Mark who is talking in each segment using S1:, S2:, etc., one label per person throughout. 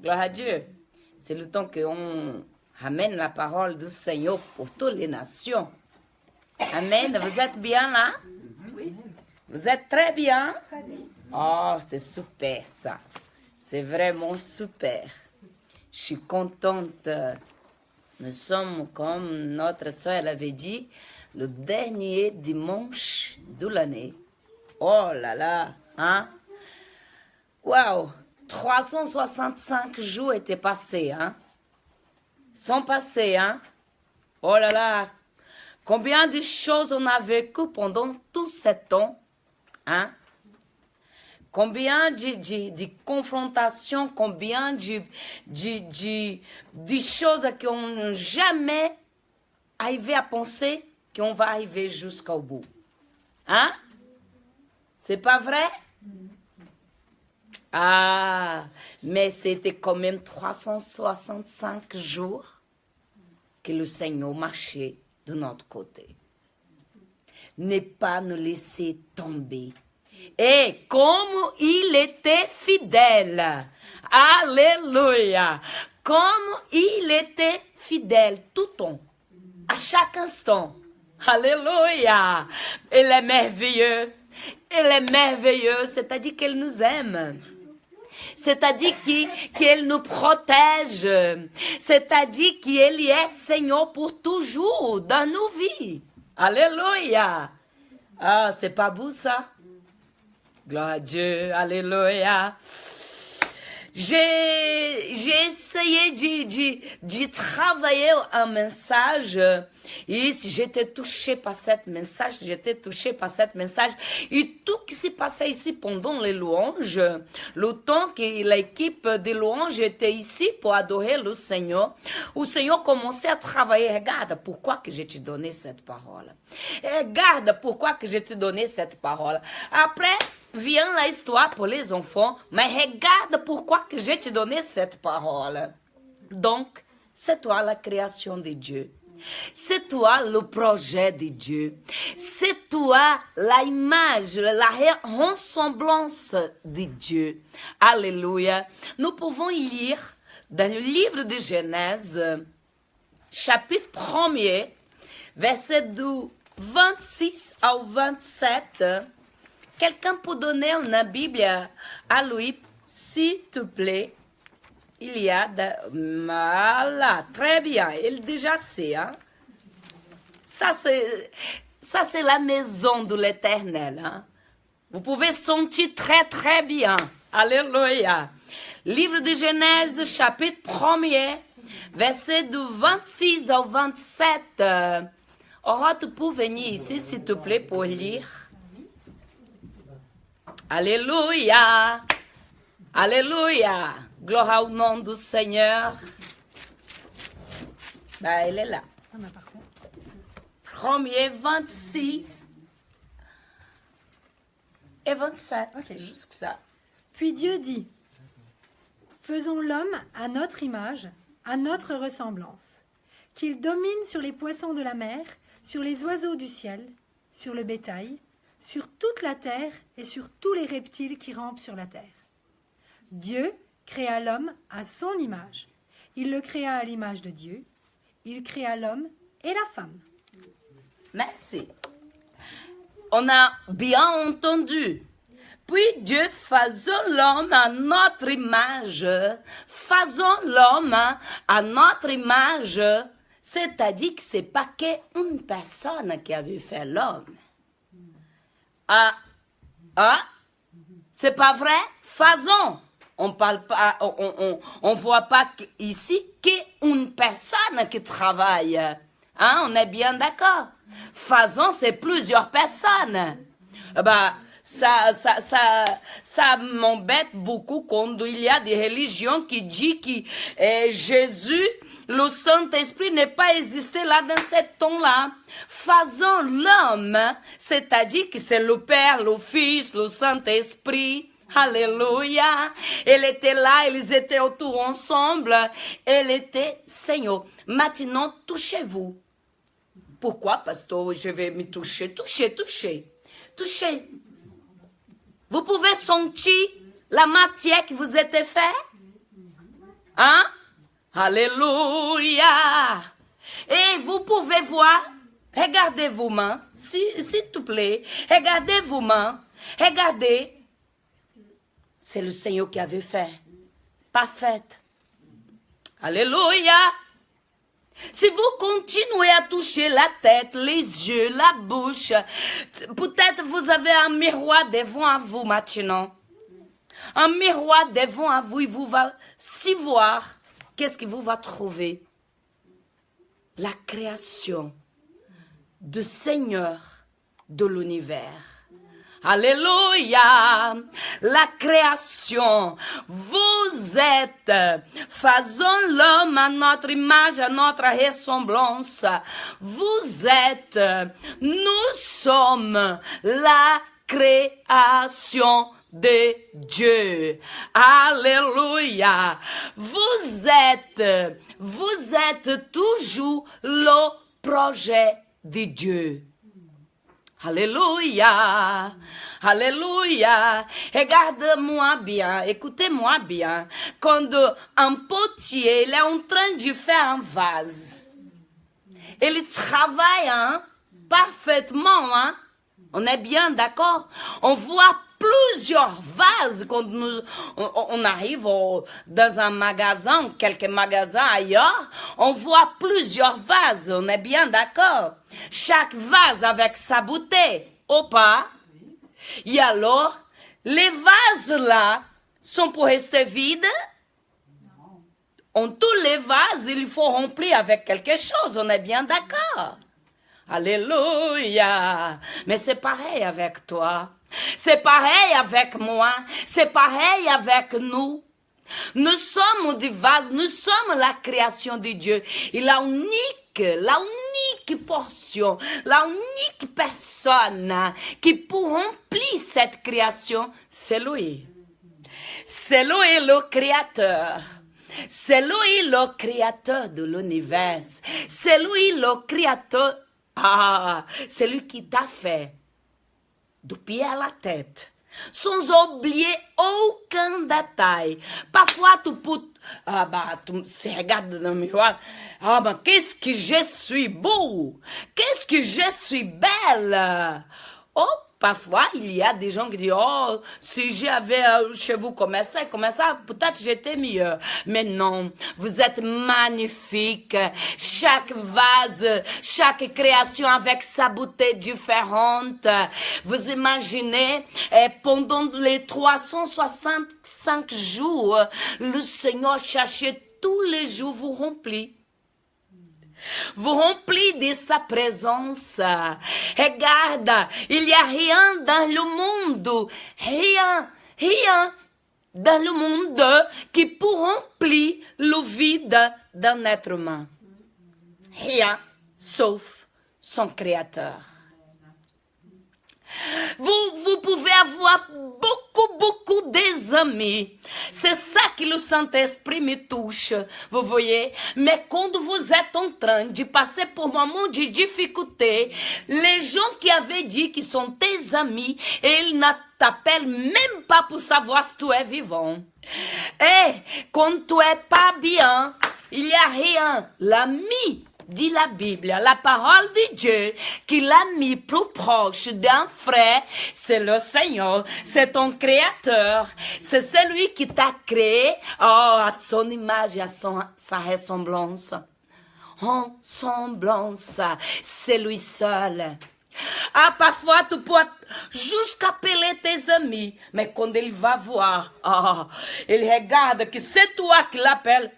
S1: Gloire à Dieu. C'est le temps qu'on ramène la parole du Seigneur pour toutes les nations. Amen. Vous êtes bien là? Oui. Vous êtes très bien? Oh, c'est super ça. C'est vraiment super. Je suis contente. Nous sommes, comme notre soeur elle avait dit, le dernier dimanche de l'année. Oh là là, hein? Waouh! 365 jours étaient passés, hein? Sont passés, hein? Oh là là! Combien de choses on a vécu pendant tout ce temps, hein? Combien de confrontations, combien de choses qu'on n'a jamais arrivé à penser qu'on va arriver jusqu'au bout. Hein? C'est pas vrai? Ah, mais c'était quand même 365 jours que le Seigneur marchait de notre côté. Ne pas nous laisser tomber. Et comme il était fidèle, alléluia, comme il était fidèle tout le temps, à chaque instant, alléluia, il est merveilleux, c'est-à-dire qu'il nous aime. C'est-à-dire qu'il nous protège. C'est-à-dire qu'il est Seigneur pour toujours dans nos vies. Alléluia. Ah, c'est pas beau ça? Gloire à Dieu. Alléluia. J'ai essayé de travailler un message. Et si j'étais touchée par cette message, Et tout ce qui s'est passé ici pendant les louanges, le temps que l'équipe de louanges était ici pour adorer le Seigneur commençait à travailler. Regarde pourquoi que je t'ai donné cette parole. Regarde pourquoi que je t'ai donné cette parole. Après, vient la histoire pour les enfants, mais regarde pourquoi que je t'ai donné cette parole. Donc, c'est toi la création de Dieu. C'est toi le projet de Dieu. C'est toi la image, la ressemblance de Dieu. Alléluia. Nous pouvons lire dans le livre de Genèse, chapitre 1er, verset du 26 au 27. Quelqu'un peut donner une Bible à lui, s'il te plaît. Il y a... Voilà, très bien. Il déjà sait. Hein? Ça, c'est la maison de l'Éternel. Hein? Vous pouvez sentir très, très bien. Alléluia. Livre de Genèse, chapitre 1er, verset du 26 au 27. Aura, tu peux venir ici, s'il te plaît, pour lire. Alléluia. Alléluia. Gloire au nom du Seigneur. Ben, elle est là. Premier 26 et 27. Okay. C'est juste ça.
S2: Puis Dieu dit, faisons l'homme à notre image, à notre ressemblance, qu'il domine sur les poissons de la mer, sur les oiseaux du ciel, sur le bétail, sur toute la terre et sur tous les reptiles qui rampent sur la terre. Dieu créa l'homme à son image. Il le créa à l'image de Dieu. Il créa l'homme et la femme.
S1: Merci. On a bien entendu. Puis Dieu faisant l'homme à notre image. Faisons l'homme à notre image. C'est-à-dire que ce n'est pas qu'une personne qui avait fait l'homme. C'est pas vrai? Faisons. On parle pas, on voit pas ici qu'une personne qui travaille. Hein, on est bien d'accord. Faisons, c'est plusieurs personnes. Ça m'embête beaucoup quand il y a des religions qui disent que Jésus, le Saint-Esprit n'est pas existé là dans ce temps-là. Faisons l'homme, c'est-à-dire que c'est le Père, le Fils, le Saint-Esprit. Alléluia. Elle était là, ils étaient autour ensemble. Elle était Seigneur. Maintenant, touchez-vous. Pourquoi, pasteur? Je vais me toucher. Touchez. Vous pouvez sentir la matière qui vous était faite? Hein? Alléluia. Et vous pouvez voir, regardez vos mains, s'il te plaît, regardez vos mains, regardez. C'est le Seigneur qui avait fait, parfaite. Alléluia. Si vous continuez à toucher la tête, les yeux, la bouche, peut-être vous avez un miroir devant vous maintenant. Un miroir devant vous, il vous va s'y voir. Qu'est-ce que vous va trouver? La création du Seigneur de l'univers. Alléluia, la création, vous êtes, faisons l'homme à notre image, à notre ressemblance, vous êtes, nous sommes la création de Dieu. Alléluia, vous êtes toujours le projet de Dieu. Alléluia, alléluia. Regarde-moi bien, écoutez-moi bien. Quand un potier il est en train de faire un vase, il travaille parfaitement. On est bien d'accord? On voit plusieurs vases quand on arrive dans un magasin, quelques magasins ailleurs, on voit plusieurs vases, on est bien d'accord. Chaque vase avec sa bouteille, ou pas? Et alors, les vases là sont pour rester vides? En tous les vases, il faut remplir avec quelque chose, on est bien d'accord. Alléluia. Mais c'est pareil avec toi. C'est pareil avec moi. C'est pareil avec nous. Nous sommes des vases. Nous sommes la création de Dieu. Et la unique portion, la unique personne qui peut remplir cette création, c'est lui. C'est lui le créateur. C'est lui le créateur de l'univers. C'est lui le créateur. C'est lui qui t'a fait du pied à la tête, sans oublier aucun détail. Parfois, tu peux... tu regardes dans le miroir. Qu'est-ce que je suis beau! Qu'est-ce que je suis belle! Oh, parfois, il y a des gens qui disent, oh, si j'avais un cheveu comme ça, peut-être j'étais mieux. Mais non, vous êtes magnifique. Chaque vase, chaque création avec sa beauté différente. Vous imaginez, pendant les 365 jours, le Seigneur cherchait tous les jours vous remplir. Vous remplit de sa présence. Regarde, il n'y a rien dans le monde, rien dans le monde qui peut remplir le vide d'un être humain. Rien, sauf son Créateur. Vous pouvez avoir beaucoup d'amis. C'est ça que le Saint-Esprit me touche, vous voyez. Mais quand vous êtes en train de passer pour un moment de difficulté, les gens qui avaient dit qu'ils sont tes amis, et ils ne t'appellent même pas pour savoir si tu es vivant. Et quand tu es pas bien, il n'y a rien. L'ami, dit la Bible, la parole de Dieu, qui l'a mis plus proche d'un frère, c'est le Seigneur, c'est ton Créateur, c'est celui qui t'a créé, à son image et à sa ressemblance. En semblance, c'est lui seul. Parfois, tu peux jusqu'à appeler tes amis, mais quand il va voir, il regarde que c'est toi qui l'appelles,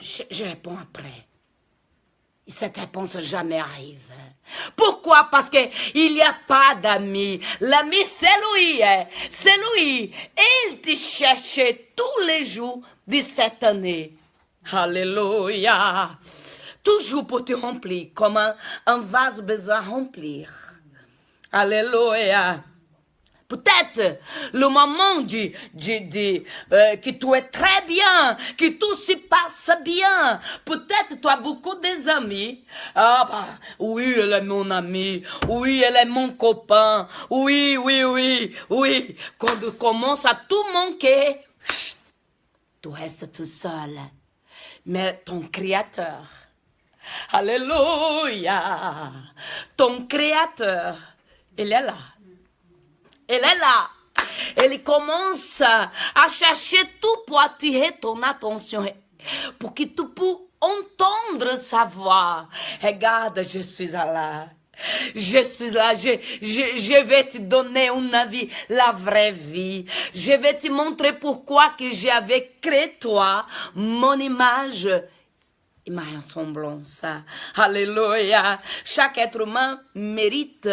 S1: je réponds après. Cette réponse jamais arrive. Pourquoi? Parce qu'il n'y a pas d'amis. L'ami, c'est lui. C'est lui. Il te cherchait tous les jours de cette année. Alléluia. Toujours pour te remplir, comme un vase besoin de remplir. Alléluia. Peut-être le moment que tu es très bien, que tout se passe bien. Peut-être tu as beaucoup d'amis. Oui, elle est mon ami. Oui, elle est mon copain. Oui. Quand tu commences à tout manquer, tu restes tout seul. Mais ton Créateur, alléluia, ton Créateur, il est là. Il est là. Il commence à chercher tout pour attirer ton attention, pour que tu puisses entendre sa voix. Regarde, je suis là. Je suis là, je vais te donner une vie, la vraie vie. Je vais te montrer pourquoi que j'avais créé toi, mon image et ma ressemblance. Alléluia. Chaque être humain mérite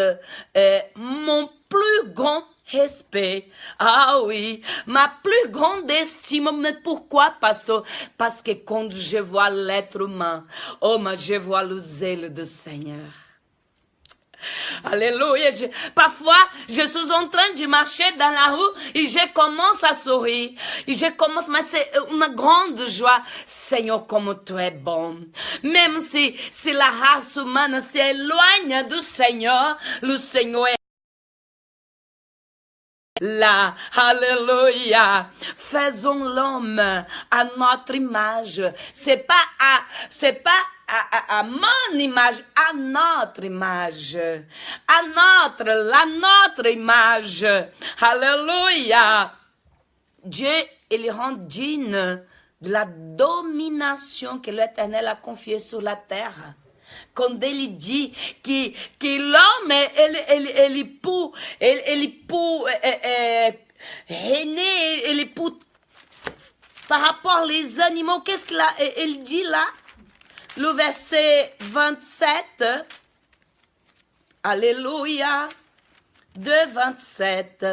S1: mon plus grand respect. Ah oui, ma plus grande estime. Mais pourquoi, pasteur? Parce que quand je vois l'être humain, oh, mais je vois le zèle du Seigneur. Alléluia. Parfois, je suis en train de marcher dans la rue et je commence à sourire. Et je commence, mais c'est une grande joie. Seigneur, comme tu es bon. Même si la race humaine s'éloigne du Seigneur, le Seigneur est là. Alléluia. Faisons l'homme à notre image. C'est pas à mon image, à notre image, la notre image. Alléluia. Dieu, il rend digne de la domination que l'Éternel a confiée sur la terre. Quand il dit que l'homme, il peut régner, il peut, par rapport aux animaux, qu'est-ce qu'il dit là? Le verset 27, alléluia, 2, 27.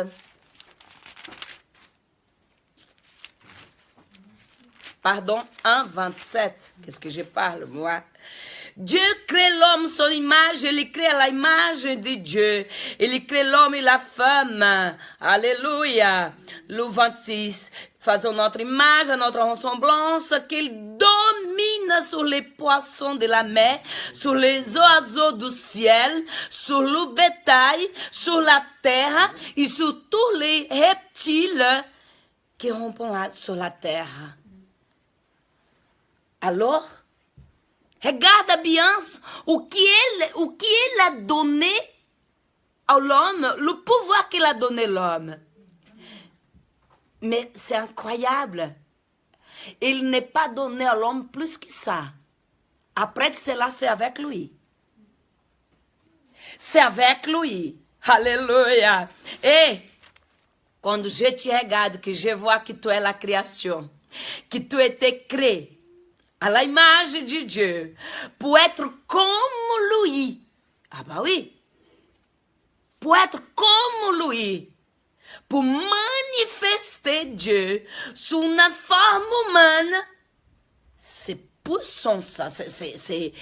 S1: Pardon, 1, 27. Qu'est-ce que je parle, moi? Dieu crée l'homme son image, il crée à l'image de Dieu. Il crée l'homme et la femme. Alléluia. Le 26. Faisons notre image, à notre ressemblance, qu'il domine sur les poissons de la mer, sur les oiseaux du ciel, sur le bétail, sur la terre et sur tous les reptiles qui rampent sur la terre. Alors, regarde bien où qu'il a donné à l'homme, le pouvoir qu'il a donné à l'homme. Mais c'est incroyable. Il n'est pas donné à l'homme plus que ça. Après cela, c'est avec lui. C'est avec lui. Alléluia. Et quand je te regarde, que je vois que tu es la création, que tu as été créé à l'image de Dieu, pour être comme lui. Ah bah oui. Pour être comme lui. Pour manifester Dieu sous une forme humaine. C'est puissant ça. C'est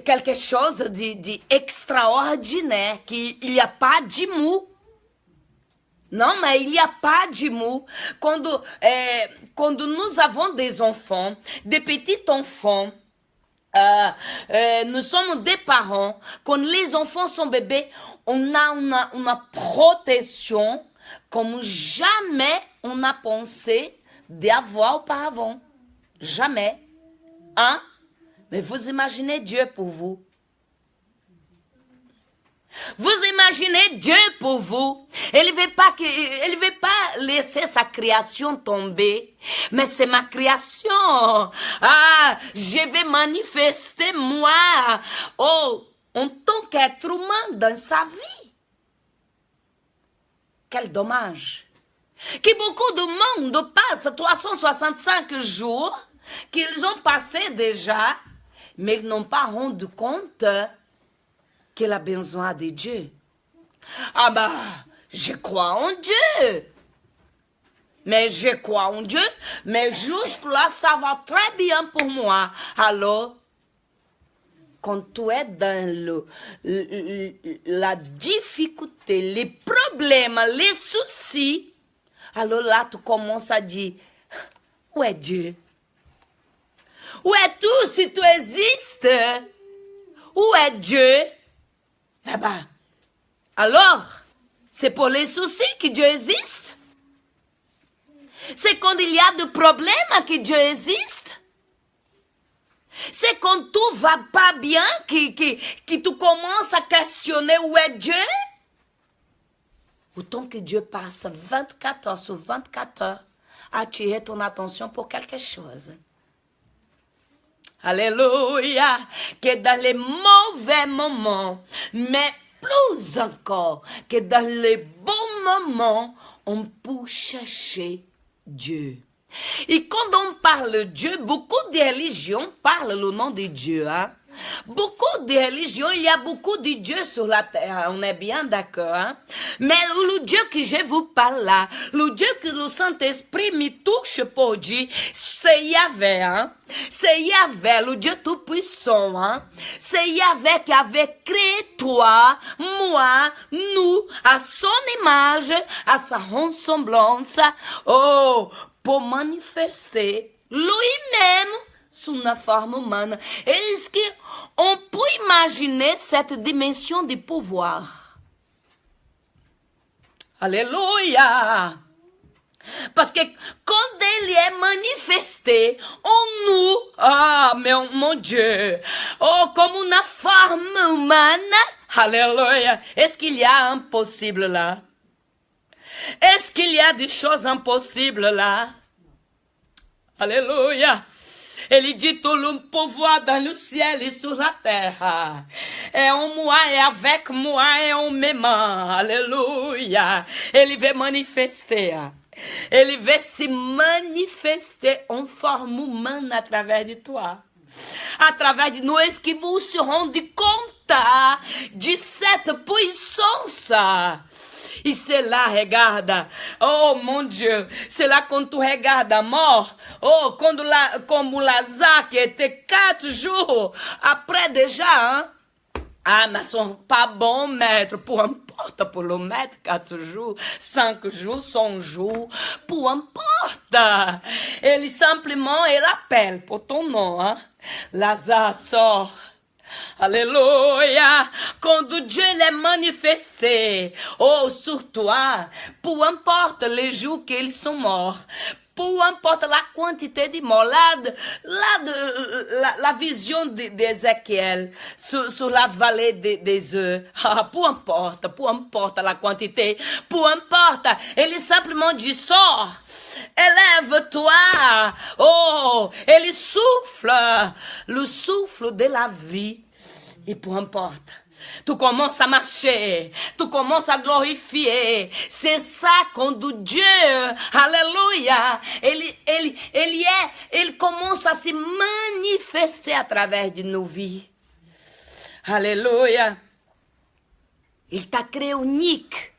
S1: quelque chose d'extraordinaire. Qu'il n'y a pas de mou. Non, mais il n'y a pas de mou. Quand nous avons des enfants, des petits enfants, nous sommes des parents. Quand les enfants sont bébés, on a une protection comme jamais on a pensé d'avoir auparavant. Jamais. Hein? Mais vous imaginez Dieu pour vous. Vous imaginez Dieu pour vous. Il ne veut pas laisser sa création tomber. Mais c'est ma création. Ah, je vais manifester moi. Oh, en tant qu'être humain dans sa vie. Quel dommage. Que beaucoup de monde passe 365 jours qu'ils ont passé déjà, mais ils n'ont pas rendu compte qu'il a besoin de Dieu. Ah bah, je crois en Dieu. Mais je crois en Dieu, mais jusque-là, ça va très bien pour moi. Alors, quand tu es dans la difficulté, les problèmes, les soucis, alors là, tu commences à dire, où est Dieu? Où es-tu si tu existes? Où est Dieu? Eh ben, alors, c'est pour les soucis que Dieu existe. C'est quand il y a des problèmes que Dieu existe. C'est quand tout va pas bien que tu commences à questionner où est Dieu. Autant que Dieu passe 24 heures sur 24 heures à attirer ton attention pour quelque chose. Alléluia. Que dans les mauvais moments, mais plus encore que dans les bons moments, on peut chercher Dieu. Et quand on parle de Dieu, beaucoup de religions parlent le nom de Dieu. Hein? Beaucoup de religions, il y a beaucoup de dieux sur la terre, on est bien d'accord. Hein? Mais le Dieu que je vous parle là, le Dieu que le Saint-Esprit me touche pour dire, c'est Yahvé. Hein? C'est Yahvé, le Dieu tout-puissant. Hein? C'est Yahvé qui avait créé toi, moi, nous, à son image, à sa ressemblance. Oh, pour manifester lui-même sous une forme humaine. Est-ce qu'on peut imaginer cette dimension de pouvoir? Alléluia! Parce que quand il est manifesté en nous, ah, mais mon Dieu, oh, comme une forme humaine, alléluia, est-ce qu'il y a impossible là? Est-ce qu'il y a des choses impossibles là? Alléluia. Il dit tout le pouvoir dans le ciel et sur la terre. Et en moi et avec moi et en mes mains. Alléluia. Il veut manifester. Il veut se manifester en forme humaine à travers de toi. À travers de nous, est-ce que vous vous rendez compte de cette puissance? Et c'est là, regarde, oh mon Dieu, c'est là quand tu regardes a mort, oh, comme Lazare qui était 4 jours après déjà, hein? Ah, mais sont pas bons maîtres, peu importe pour le maître, 4 jours, 5 jours, 100 jours, peu importe. Il simplement, il appelle pour ton nom, hein? Lazare sort. Alléluia, quand Dieu l'est manifesté, oh, sur toi, peu importe les jours qu'ils sont morts, peu importe la quantité de morts, la vision d'Ézéchiel sur la vallée des œufs, peu importe la quantité, peu importe, il simplement dit sors. Élève-toi, oh, et le souffle de la vie, et peu importe, tu commences à marcher, tu commences à glorifier, c'est ça quand Dieu, alléluia, il commence à se manifester à travers de nos vies, alléluia, il t'a créé unique.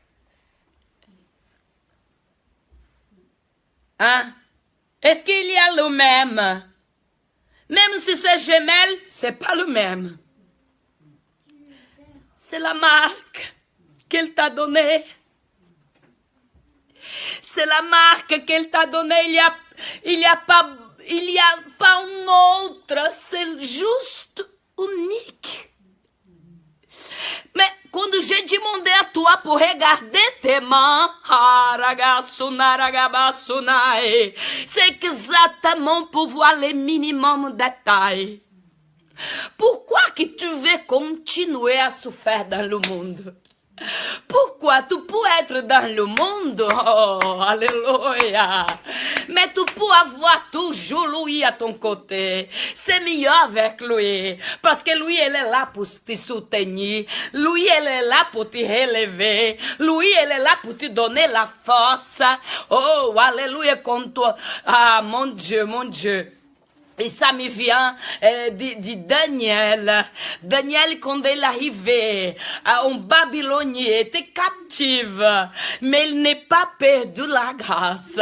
S1: Hein? Est-ce qu'il y a le même? Même si c'est jumelle, c'est pas le même. C'est la marque qu'il t'a donnée. C'est la marque qu'il t'a donnée. Il y a pas un autre. C'est juste unique. Mais quand j'ai demandé à toi pour regarder tes mains, c'est exactement pour voir les minimums détails. Pourquoi que tu veux continuer à souffrir dans le monde? Pourquoi tu peux être dans le monde? Oh, alléluia. Mais tu peux avoir toujours lui à ton côté. C'est mieux avec lui. Parce que lui, il est là pour te soutenir. Lui, il est là pour te relever. Lui, il est là pour te donner la force. Oh, alléluia, comme toi. Ah, mon Dieu, mon Dieu. Et ça me vient de Daniel. Daniel, quand il est arrivé en Babylone, il était captif. Mais il n'est pas perdu la grâce.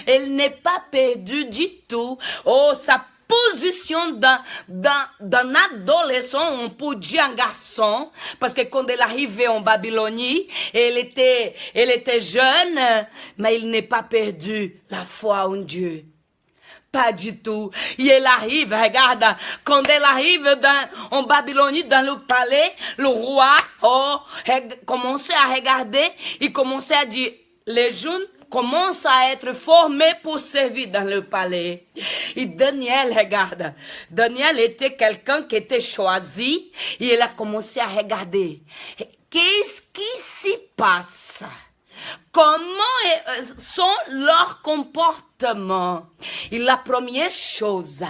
S1: Il n'est pas perdu du tout. Oh, sa position d'un adolescent, on peut dire un garçon, parce que quand il est arrivé en Babylone, il était jeune, mais il n'est pas perdu la foi en Dieu. Pas du tout. Il arrive, regarde, quand il arrive en Babylone, dans le palais, le roi commençait à regarder, il commençait à dire, les jeunes commence à être formé pour servir dans le palais. Et Daniel, regarde, Daniel était quelqu'un qui était choisi et il a commencé à regarder. Qu'est-ce qui s'y passe? Comment sont leurs comportements? Et la première chose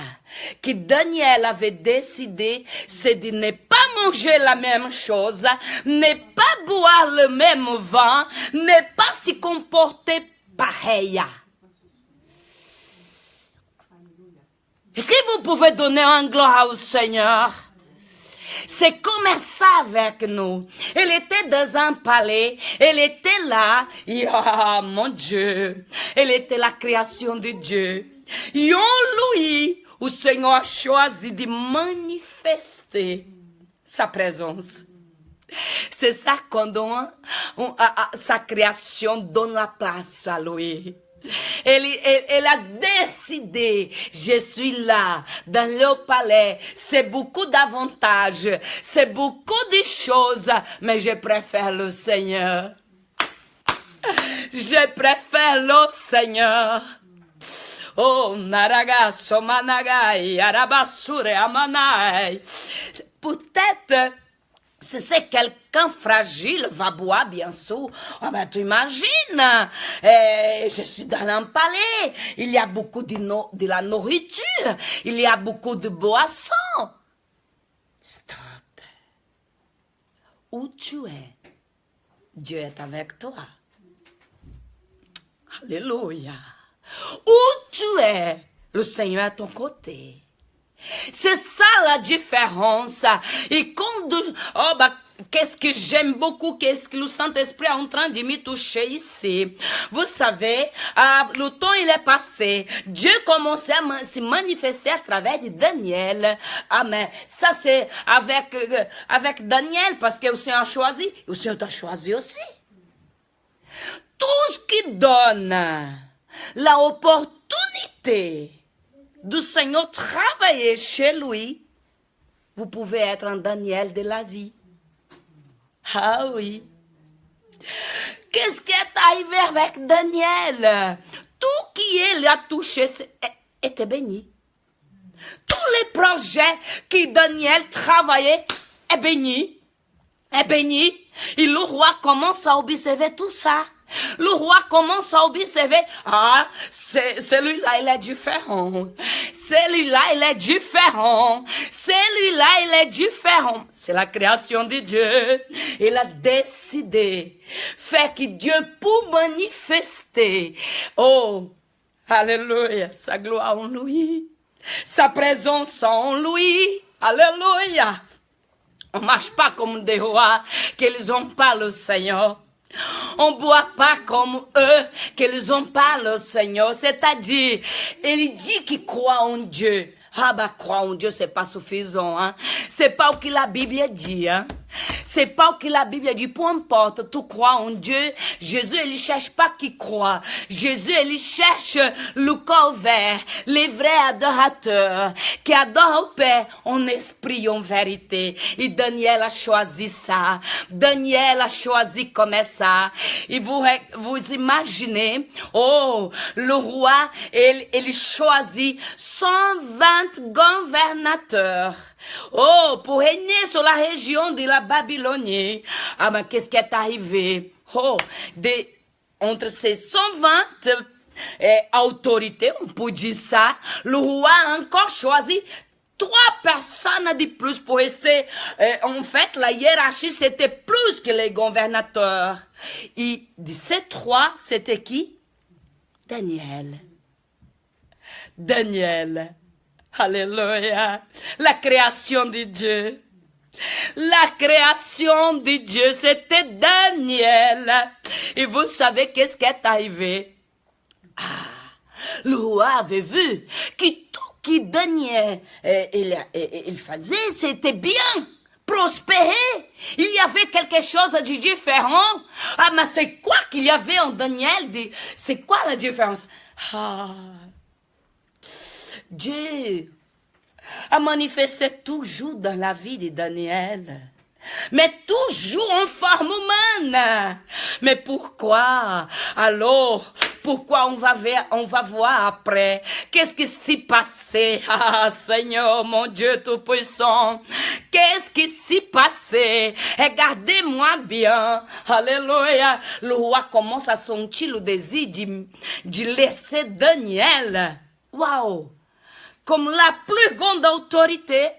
S1: que Daniel avait décidé, c'est de ne pas manger la même chose, ne pas boire le même vin, ne pas s'y comporter pareil. Est-ce que vous pouvez donner un gloire au Seigneur? C'est comme ça avec nous. Elle était dans un palais, elle était là, et, oh mon Dieu, elle était la création de Dieu. Et en lui, le Seigneur a choisi de manifester sa présence. C'est ça quand sa création donne la place à lui. Elle a décidé, je suis là, dans le palais, c'est beaucoup d'avantages, c'est beaucoup de choses, mais je préfère le Seigneur. Je préfère le Seigneur. Oh, Naraga, Somanagai, Arabasure, Amanai. Peut-être, si c'est quelqu'un fragile, va boire, bien sûr. Oh, ben, tu imagines, je suis dans un palais, il y a beaucoup de la nourriture, il y a beaucoup de boissons. Stop. Où tu es, Dieu est avec toi. Alléluia. Où tu es, le Seigneur est à ton côté. C'est ça la différence. Et comme qu'est-ce que j'aime beaucoup, qu'est-ce que le Saint-Esprit est en train de me toucher ici. Vous savez, le temps il est passé. Dieu commençait à se manifester à travers de Daniel. Amen. Ça c'est avec Daniel parce que le Seigneur a choisi. Le Seigneur t'a choisi aussi. Tout ce qui donne l'opportunité du Seigneur travailler chez lui, vous pouvez être un Daniel de la vie. Ah oui. Qu'est-ce qui est arrivé avec Daniel? Tout qui il a touché était béni. Tous les projets que Daniel travaillait est béni. Est béni. Et le roi commence à observer tout ça. Le roi commence à observer, celui-là il est différent, celui-là il est différent, celui-là il est différent. C'est la création de Dieu. Il a décidé, fait que Dieu pour manifester, oh, alléluia, sa gloire en lui, sa présence en lui, alléluia. On marche pas comme des rois, qu'ils ont pas le Seigneur. On ne boit pas comme eux, qu'ils n'ont pas le Seigneur. C'est-à-dire, il dit qu'il croit en Dieu. Ah bah, croire en Dieu, c'est pas suffisant, hein. C'est pas ce que la Bible dit, hein. C'est pas ce que la Bible dit. Peu importe, tu crois en Dieu. Jésus, il cherche pas qui croit. Jésus, il cherche le corps vert, les vrais adorateurs, qui adorent au Père en esprit, en vérité. Et Daniel a choisi ça. Daniel a choisi comme ça. Et vous imaginez, oh, le roi, il choisit 120 gouvernateurs. Oh, pour régner sur la région de la Babylonie. Ah, mais qu'est-ce qui est arrivé? Oh, entre ces 120 autorités, on peut dire ça, le roi a encore choisi 3 personnes de plus pour rester. En fait, la hiérarchie, c'était plus que les gouvernateurs. Et de ces 3, c'était qui? Daniel. Daniel. Alléluia. La création de Dieu. La création de Dieu, c'était Daniel. Et vous savez qu'est-ce qui est arrivé? Le roi avait vu que tout ce que Daniel il faisait, c'était bien. Prospérer. Il y avait quelque chose de différent. Ah, mais c'est quoi qu'il y avait en Daniel? C'est quoi la différence? Dieu a manifesté toujours dans la vie de Daniel, mais toujours en forme humaine. Mais pourquoi? Alors, Pourquoi on va voir après? Qu'est-ce qui s'est passé? Ah, Seigneur, mon Dieu Tout-Puissant. Qu'est-ce qui s'est passé? Regardez-moi bien. Alléluia. Le roi commence à sentir le désir de laisser Daniel. Waouh! Comme la plus grande autorité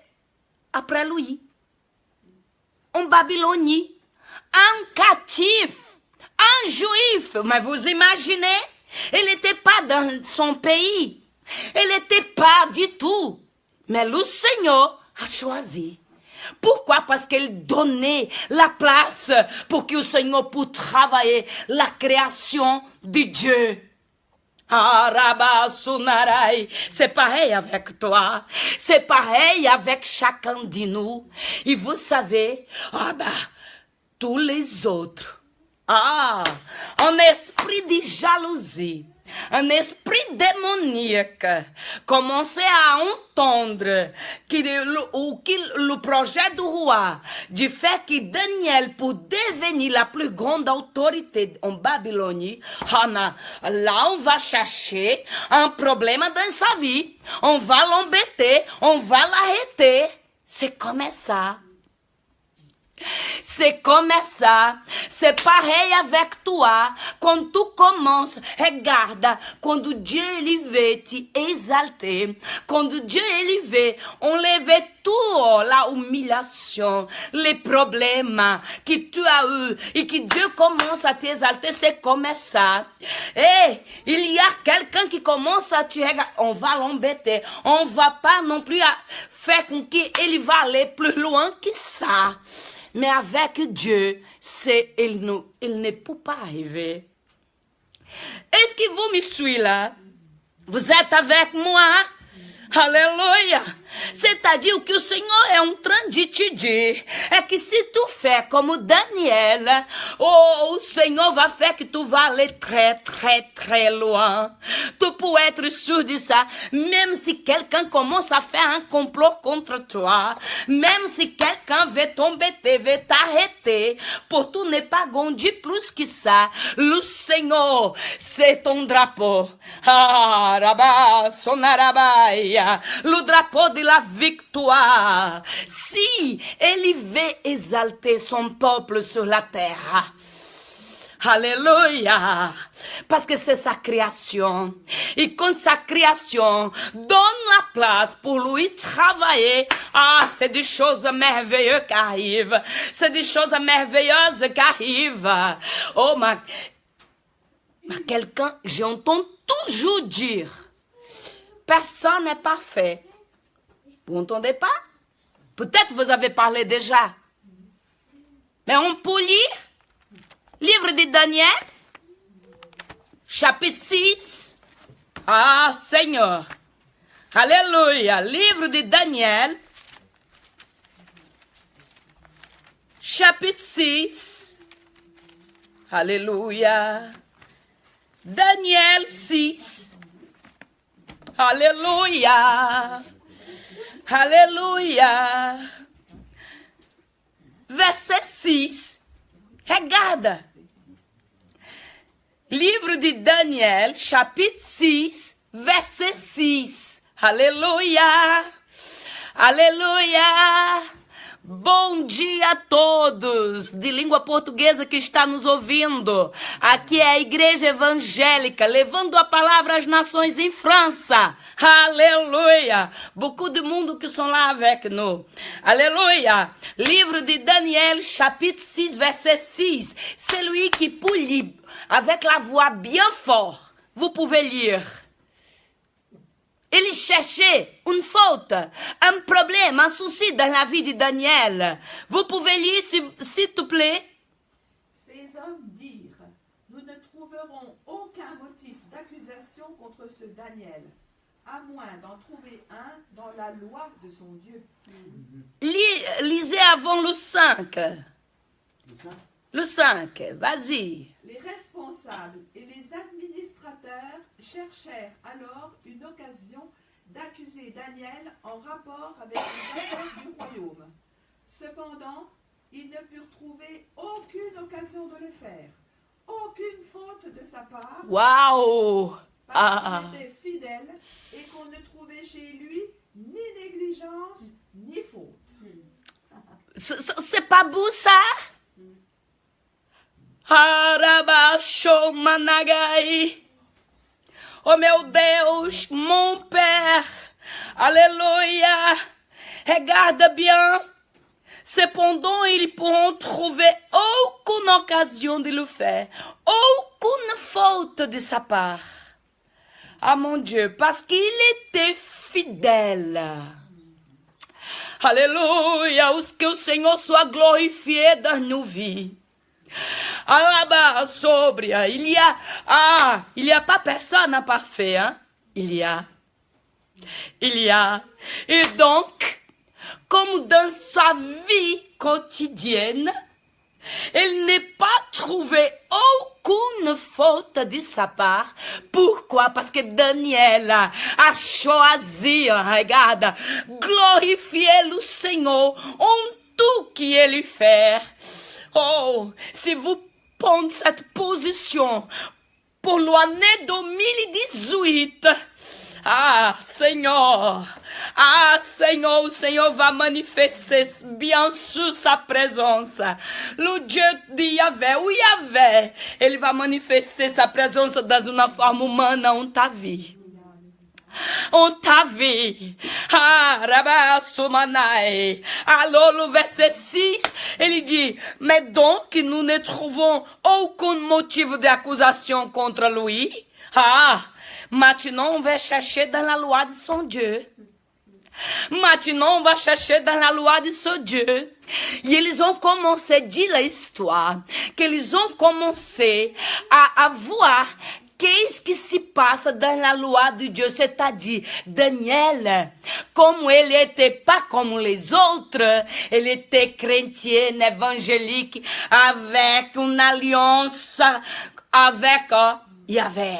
S1: après lui. En Babylonie. Un captif. Un juif. Mais vous imaginez? Il n'était pas dans son pays. Il n'était pas du tout. Mais le Seigneur a choisi. Pourquoi? Parce qu'il donnait la place pour que le Seigneur puisse travailler la création de Dieu. C'est pareil avec toi. C'est pareil avec chacun de nous. Et vous savez, tous les autres. Un esprit de jalousie. Un esprit démoniaque commençait à entendre que le projet du roi, du fait que Daniel pour devenir la plus grande autorité en Babylonie, là on va chercher un problème dans sa vie, on va l'embêter, on va l'arrêter. C'est comme ça. C'est comme ça. C'est pareil avec toi. Quand tu commences, regarde, quand Dieu il veut t'exalter, quand Dieu il veut enlever tout la humiliation, les problèmes que tu as eu et que Dieu commence à t'exalter, c'est comme ça. Et il y a quelqu'un qui commence à te regarder, on va l'embêter, on va pas non plus faire qu'on qu'il va aller plus loin que ça. Mais avec Dieu, il ne peut pas arriver. Est-ce que vous me suivez là? Vous êtes avec moi? Alléluia. C'est-à-dire que le Seigneur est en train de te dire é que si tu fais comme Daniel, le Seigneur va faire que tu vas aller très, très, très loin. Tu peux être sûr de ça. Même si quelqu'un commence à faire un complot contre toi, même si quelqu'un veut t'embêter, veut t'arrêter, pour tu ne pas grandir plus que ça, le Seigneur, c'est ton drapeau. Le drapeau de la victoire. Si il veut exalter son peuple sur la terre. Alléluia. Parce que c'est sa création. Et quand sa création donne la place pour lui travailler, c'est des choses merveilleuses qui arrivent. C'est des choses merveilleuses qui arrivent. Oh, quelqu'un, j'entends toujours dire, personne n'est parfait. Vous n'entendez pas? Peut-être vous avez parlé déjà. Mais on peut lire livre de Daniel, chapitre 6. Seigneur. Alléluia. Livre de Daniel, chapitre 6. Alléluia. Daniel 6. Alléluia. Alléluia. Verset 6. Regarde. Livre de Daniel, chapitre 6, verset 6. Alléluia. Alléluia. Bom dia a todos de língua portuguesa que está nos ouvindo. Aqui é a Igreja Evangélica, levando a palavra às nações em França. Alléluia. Beaucoup de monde qui sont là avec nous. Alléluia. Livre de Daniel, chapitre 6, verset 6. Celui qui peut lire avec la voix bien forte, vous pouvez lire. Il cherchait une faute, un problème, un souci dans la vie de Daniel. Vous pouvez lire, s'il te plaît.
S3: Ces hommes dirent, nous ne trouverons aucun motif d'accusation contre ce Daniel, à moins d'en trouver un dans la loi de son Dieu.
S1: Lisez avant le 5. Le 5, vas-y.
S3: Les responsables et les administrateurs cherchèrent alors une occasion d'accuser Daniel en rapport avec les affaires du royaume. Cependant, ils ne purent trouver aucune occasion de le faire. aucune faute de sa part,
S1: Waouh!
S3: parce qu'il était fidèle et qu'on ne trouvait chez lui ni négligence ni faute.
S1: C'est pas beau ça? Harabasho Managai. Oh meu Deus, mon Père, alléluia. Regarde bien. Cependant, ils pourront trouver aucune occasion de le faire, aucune faute de sa part. Ah mon Dieu, parce qu'il était fidèle. Alléluia, que o Senhor soit glorifié dans nos vies. Alaba sobria, il y a pas personne parfait, hein? Il y a. Et donc, comme dans sa vie quotidienne, elle n'est pas trouvé aucune faute de sa part. Pourquoi? Parce que Daniel a choisi, regarde, glorifier le Seigneur en tout qu'il fait. Oh, si vous prenez cette position pour l'année 2018, Seigneur, o Senhor va manifester bien sûr sa présence. Le Dieu de Yahvé, o Yahvé, ele va manifester sa présence dans une forme humaine en ta vie. On t'a vu. Alors le verset 6, il dit, mais donc nous ne trouvons aucun motif d'accusation contre lui. Maintenant on va chercher dans la loi de son Dieu. Maintenant on va chercher dans la loi de son Dieu. Et ils ont commencé à dire l'histoire, qu'ils ont commencé à voir qu'est-ce qui se passe dans la loi de Dieu, c'est-à-dire Daniel, comme il n'était pas comme les autres, il était chrétien, évangélique, avec une alliance avec Yahvé.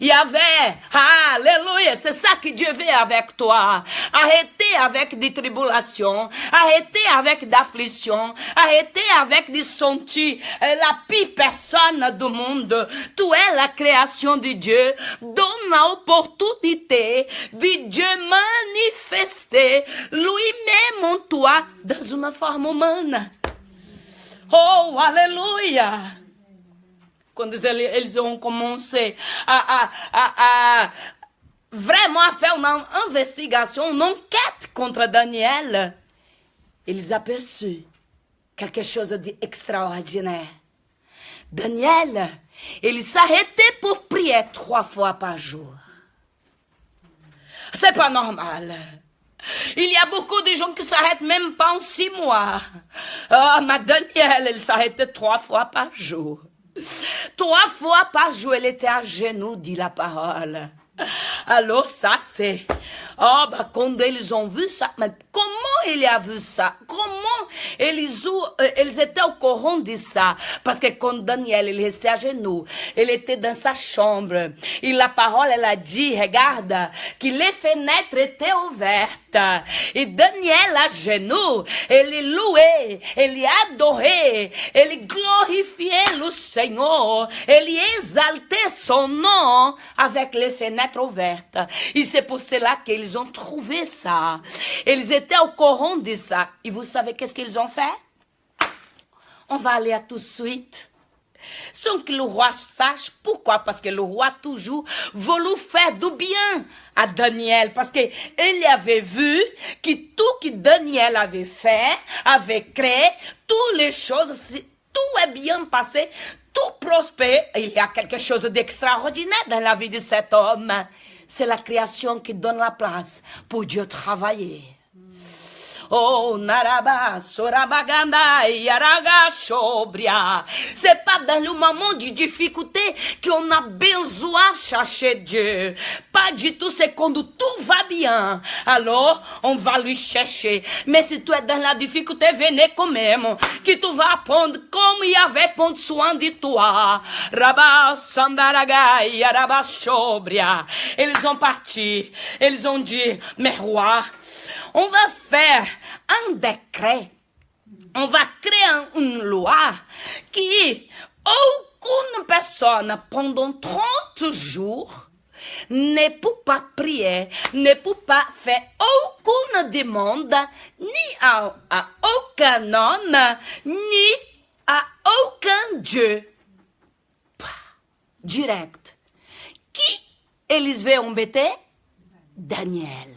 S1: Alléluia, c'est ça que Dieu veut avec toi. Arrêtez avec des tribulations, arrêtez avec d'affliction, arrêtez avec des sentis. La pire personne du monde, tu es la création de Dieu. Donne l'opportunité de Dieu manifester lui-même en toi dans une forme humaine. Oh, alléluia. Quando eles ont commencé à vraiment faire une investigation, une enquête contre Daniel, ils aperçurent quelque chose d'extraordinaire. Daniel, il s'arrêtait pour prier 3 fois par jour. C'est pas normal. Il y a beaucoup de gens qui s'arrêtent même pas en 6 mois. Mais Daniel, il s'arrêtait 3 fois par jour. 3 fois par jour, elle était à genoux, dit la parole. Alors ça, c'est... quand ils ont vu ça, mais comment il a vu ça? Comment ils étaient au courant de ça? Parce que quand Daniel, il restait à genoux, il était dans sa chambre. Et la parole, elle a dit, regarde, que les fenêtres étaient ouvertes. Et Daniel, à genoux, il louait, il adorait, il glorifiait le Seigneur, il exaltait son nom avec les fenêtres ouvertes. Et c'est pour cela qu'ils ont trouvé ça. Ils étaient au courant de ça. Et vous savez qu'est-ce qu'ils ont fait? On va aller à tout de suite. Sans que le roi sache. Pourquoi? Parce que le roi toujours voulu faire du bien à Daniel. Parce qu'il avait vu que tout que Daniel avait fait, avait créé, toutes les choses, tout est bien passé, tout prospère. Il y a quelque chose d'extraordinaire dans la vie de cet homme. C'est la création qui donne la place pour Dieu travailler. Oh, Naraba, Sorabaganda, Yaraga, Chobria. C'est pas dans le moment de difficulté qu'on a besoin de chercher Dieu. Pas du tout, c'est quand tout va bien. Alors, on va lui chercher. Mais si tu es dans la difficulté, venez quand même. Que tu vas apprendre comme il avait pris soin de toi. Rabba, Sandaraga, Yaraba, Chobria. Ils ont parti. Ils ont dit, mais roi, on va faire un décret. On va créer une loi qui aucune personne pendant 30 jours ne peut pas prier, ne peut pas faire aucune demande, ni à aucun homme, ni à aucun Dieu. Direct. Qui eles veulent embêter? Daniel.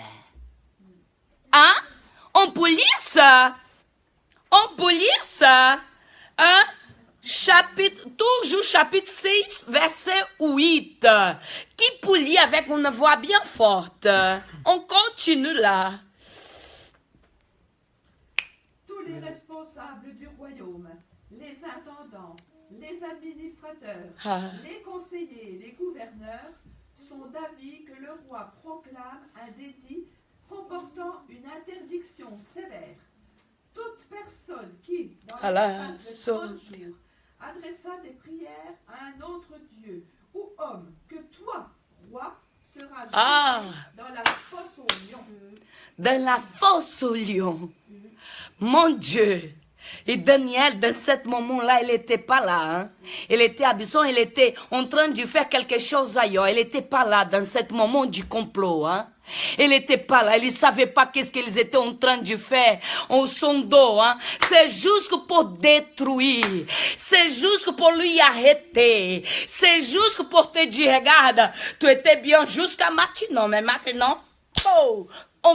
S1: Hein? On peut lire ça? On peut lire ça? Hein? Toujours chapitre 6, verset 8. Qui peut lire avec une voix bien forte? On continue là.
S3: Tous les responsables du royaume, les intendants, les administrateurs, les conseillers, les gouverneurs, sont d'avis que le roi proclame un dédit comportant une interdiction sévère. Toute personne qui, dans l'espace de 30 jours, adressa des prières à un autre Dieu ou homme que toi, roi, sera jeté dans la fosse aux lions.
S1: Dans la fosse aux lions. Mon Dieu. Et Daniel, dans ce moment-là, il n'était pas là. Hein? Il était absent, il était en train de faire quelque chose ailleurs. Il n'était pas là dans ce moment du complot. Hein? Il n'était pas là, il ne savait pas qu'est-ce qu'ils étaient en train de faire en son dos. Hein? C'est juste pour détruire. C'est juste pour lui arrêter. C'est juste pour te dire, regarde, tu étais bien jusqu'à maintenant, mais maintenant, on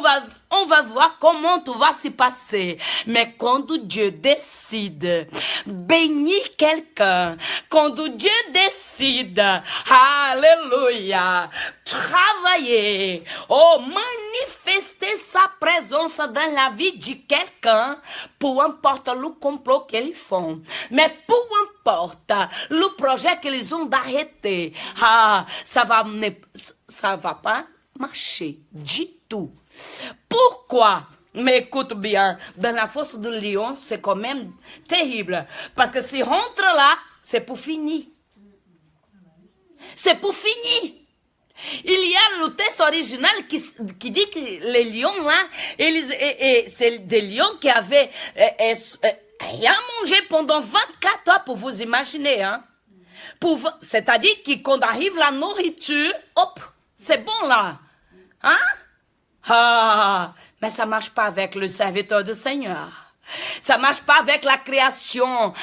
S1: va voir comment tout va se passer. Mais quand Dieu décide bénir quelqu'un, quand Dieu décide, alléluia, travailler, manifester sa présence dans la vie de quelqu'un, peu importe le complot qu'ils font, mais peu importe le projet qu'ils ont d'arrêter, ça va pas marcher du tout. Pourquoi? Mais écoute bien, dans la fosse de lion, c'est quand même terrible. Parce que s'ils rentrent là, c'est pour finir. C'est pour finir. Il y a le texte original qui dit que les lions là, c'est des lions qui avaient rien mangé pendant 24 heures, pour vous imaginer. Hein? C'est-à-dire que quand arrive la nourriture, hop, c'est bon là. Hein? Mais ça marche pas avec le serviteur du Seigneur. Ça marche pas avec la création.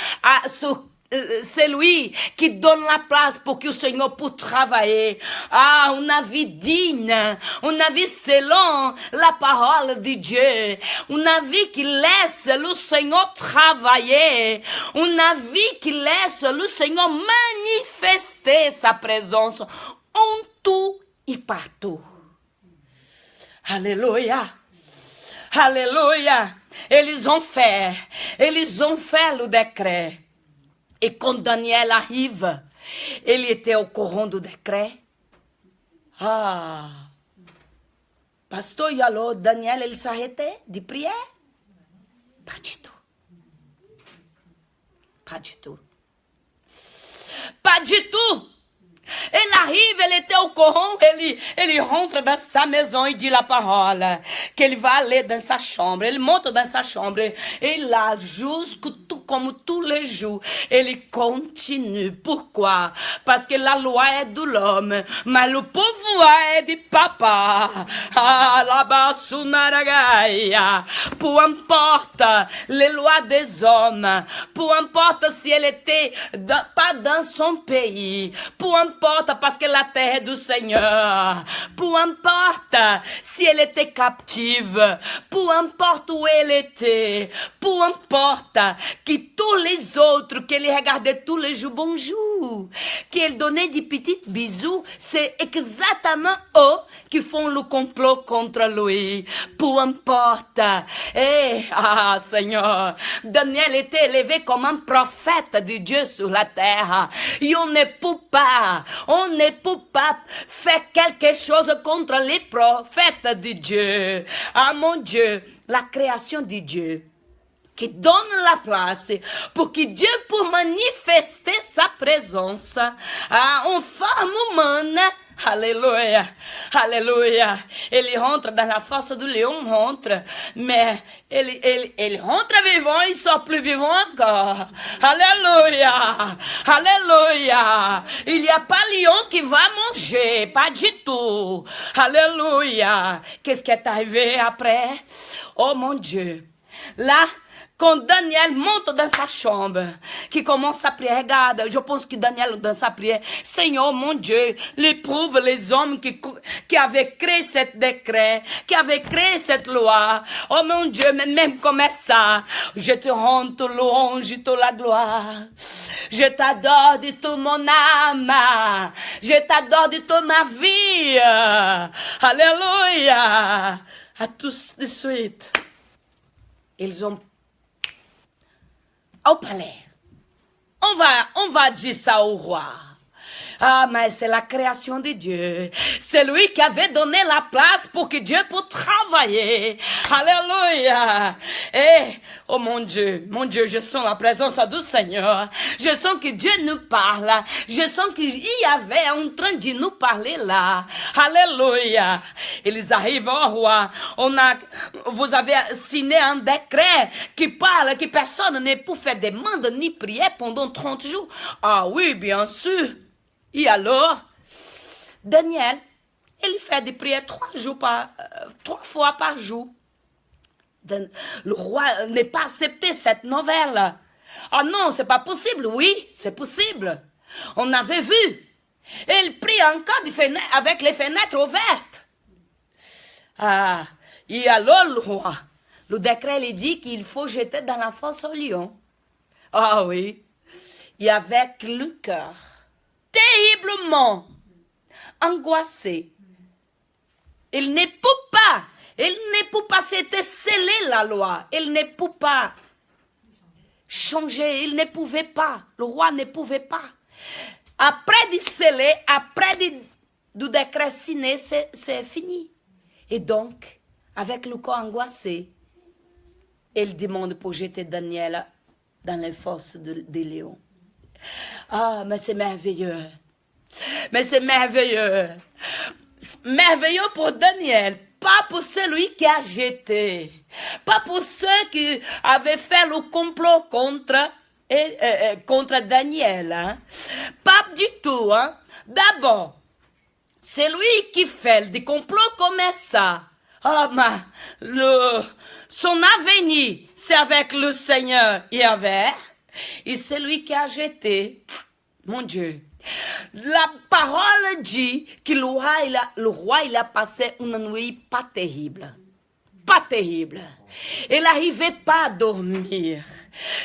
S1: C'est lui qui donne la place pour que le Seigneur puisse travailler. Une vie digne, une vie selon la parole de Dieu, une vie qui laisse le Seigneur travailler, une vie qui laisse le Seigneur manifester sa présence en tout et partout. Alléluia. Alléluia. Ils ont fait le décret. Et quand Daniel arrive, il était au courant du décret. Pasteur, alors Daniel, il s'arrêtait de prier? Pas du tout. Pas du tout. Pas du tout. Elle arrive, elle était au courant, elle rentre dans sa maison et dit la parole, qu'elle va aller dans sa chambre, elle monte dans sa chambre, et là, comme tous les jours, elle continue. Pourquoi? Parce que la loi est de l'homme, mais le pouvoir est du papa. Là-bas, peu importe les lois des hommes, peu importe si elle était pas dans son pays, peu importe parce que la terre est du Seigneur, peu importe si elle était captive, peu importe où elle était, peu importe que tous les autres qu'elle regardait tous les jours, bonjour, qu'elle donnait des petits bisous, c'est exactement eux qui font le complot contre lui. Peu importe. Seigneur, Daniel était élevé comme un prophète de Dieu sur la terre. Et on ne peut pas faire quelque chose contre les prophètes de Dieu. Mon Dieu, la création de Dieu qui donne la place pour que Dieu puisse manifester sa présence en forme humaine. Alléluia, alléluia. Ele rentre dans la force du lion, rentre, mais il rentre vivant, il sort plus vivant encore. Alléluia, alléluia. Il n'y a pas lion qui va manger, pas du tout. Alléluia. Qu'est-ce qui est arrivé après? Oh mon Dieu. Là, quand Daniel monte dans sa chambre, qui commence à prier, regarde, je pense que Daniel dans sa prière, Seigneur mon Dieu, l'éprouve les hommes qui avaient créé ce décret, qui avaient créé cette loi. Oh mon Dieu, mais même comme ça, je te rends toute louange, toute la gloire. Je t'adore de toute mon âme. Je t'adore de toute ma vie. Alléluia. À tous de suite. Ils ont au palais. On va dire ça au roi. Ah, mais c'est la création de Dieu. C'est lui qui avait donné la place pour que Dieu puisse travailler. Alléluia. Et, oh mon Dieu, je sens la présence du Seigneur. Je sens que Dieu nous parle. Je sens qu'il y avait en train de nous parler là. Alléluia. Ils arrivent au roi. Vous avez signé un décret qui parle que personne ne peut faire demande ni prier pendant 30 jours. Ah oui, bien sûr. Et alors, Daniel, il fait des prières 3 fois par jour. Le roi n'est pas accepté cette nouvelle. Ah non, c'est pas possible. Oui, c'est possible. On avait vu. Il prie encore avec les fenêtres ouvertes. Ah, et alors le roi, le décret lui dit qu'il faut jeter dans la fosse au lion. Ah oui, et avec le cœur terriblement angoissé. Il ne peut pas s'être scellé la loi. Il ne peut pas changer. Il ne pouvait pas. Le roi ne pouvait pas. Après de sceller, après du décret signé, c'est fini. Et donc, avec le corps angoissé, il demande pour jeter Daniel dans les fosses des lions. Ah, mais c'est merveilleux. Mais c'est merveilleux. Merveilleux pour Daniel. Pas pour celui qui a jeté. Pas pour ceux qui avaient fait le complot contre Daniel. Hein. Pas du tout. Hein. D'abord, celui qui fait des complots comme ça. Ah, mais son avenir, c'est avec le Seigneur Yahvé. Et c'est lui qui a jeté, mon Dieu. La parole dit que le roi il a passé une nuit pas terrible. Pas terrible. Il n'arrivait pas à dormir.